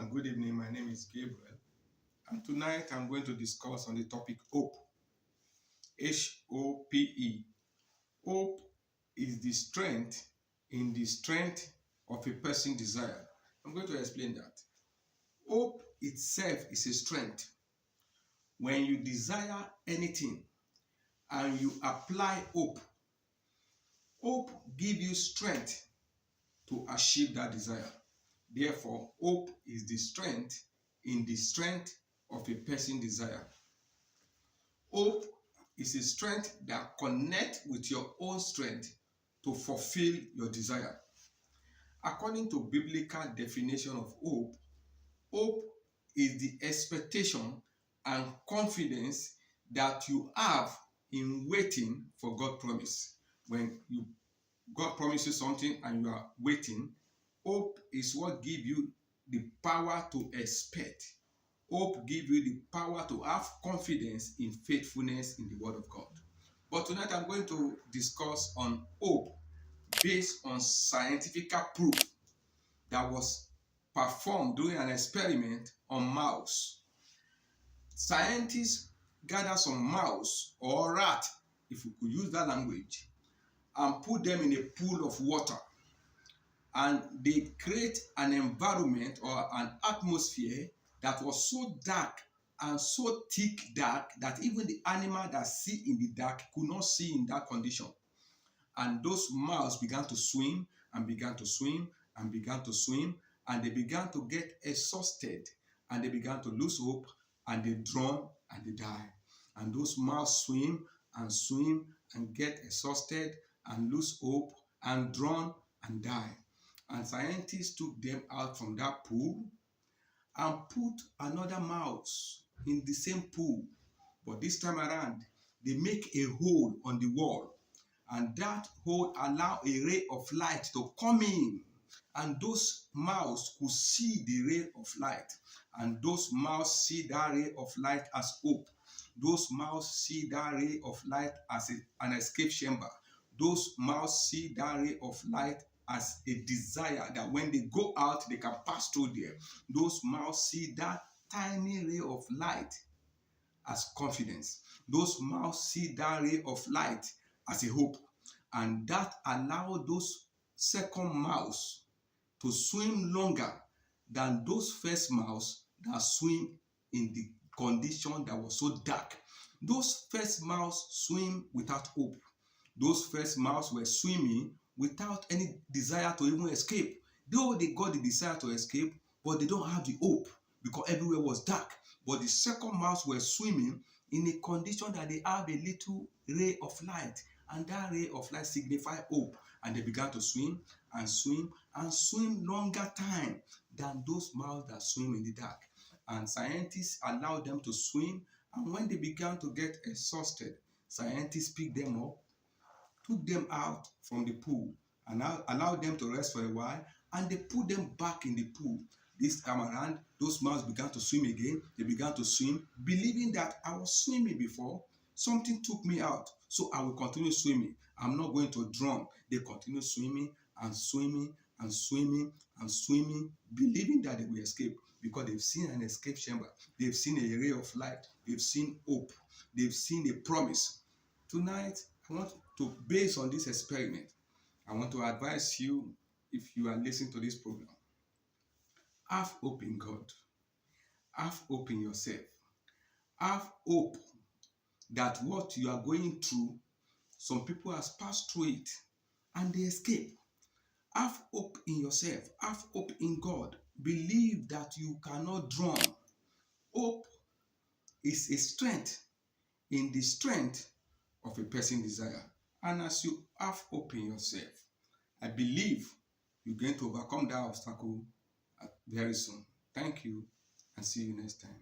and good evening. My name is Gabriel, and tonight I'm going to discuss on the topic hope. H-O-P-E. Hope is the strength in the strength of a person's desire. I'm going to explain that. Hope itself is a strength. When you desire anything and you apply hope, hope gives you strength to achieve that desire. Therefore, hope is the strength in the strength of a person's desire. Hope is a strength that connects with your own strength to fulfill your desire. According to biblical definition of hope, hope is the expectation and confidence that you have in waiting for God's promise. When God promises something and you are waiting, hope is what gives you the power to expect. Hope gives you the power to have confidence in faithfulness in the Word of God. But tonight I'm going to discuss on hope based on scientific proof that was performed during an experiment on mouse. Scientists gather some mouse or rat, if we could use that language, and put them in a pool of water. And they create an environment or an atmosphere that was so dark and so thick dark that even the animal that see in the dark could not see in that condition. And those mouse began to swim and began to swim and began to swim, and they began to get exhausted, and they began to lose hope, and they drown and they die. And those mouse swim and get exhausted and lose hope and drown and die. And scientists took them out from that pool and put another mouse in the same pool. But this time around, they make a hole on the wall. And that hole allow a ray of light to come in. And those mouse could see the ray of light. And those mouse see that ray of light as hope. Those mouse see that ray of light as an escape chamber. Those mouse see that ray of light as a desire that when they go out, they can pass through there. Those mouse see that tiny ray of light as confidence. Those mouse see that ray of light as a hope. And that allow those second mouse to swim longer than those first mouse that swim in the condition that was so dark. Those first mouse swim without hope. Those first mouse were swimming without any desire to even escape. Though they got the desire to escape, but they don't have the hope because everywhere was dark. But the second mouse were swimming in a condition that they have a little ray of light, and that ray of light signified hope. And they began to swim and swim and swim longer time than those mouse that swim in the dark. And scientists allowed them to swim, and when they began to get exhausted, scientists picked them up, took them out from the pool, and allowed them to rest for a while, and they put them back in the pool. This time around, those mouse began to swim again. They began to swim, believing that I was swimming before. Something took me out, so I will continue swimming. I'm not going to drown. They continue swimming and swimming and swimming and swimming, believing that they will escape because they've seen an escape chamber. They've seen a ray of light. They've seen hope. They've seen a promise. Tonight, I want to, based on this experiment, I want to advise you, if you are listening to this program, have hope in God. Have hope in yourself. Have hope that what you are going through, some people has passed through it and they escape. Have hope in yourself. Have hope in God. Believe that you cannot drown. Hope is a strength in the strength of a person's desire. And as you have hope in yourself, I believe you're going to overcome that obstacle very soon. Thank you, and see you next time.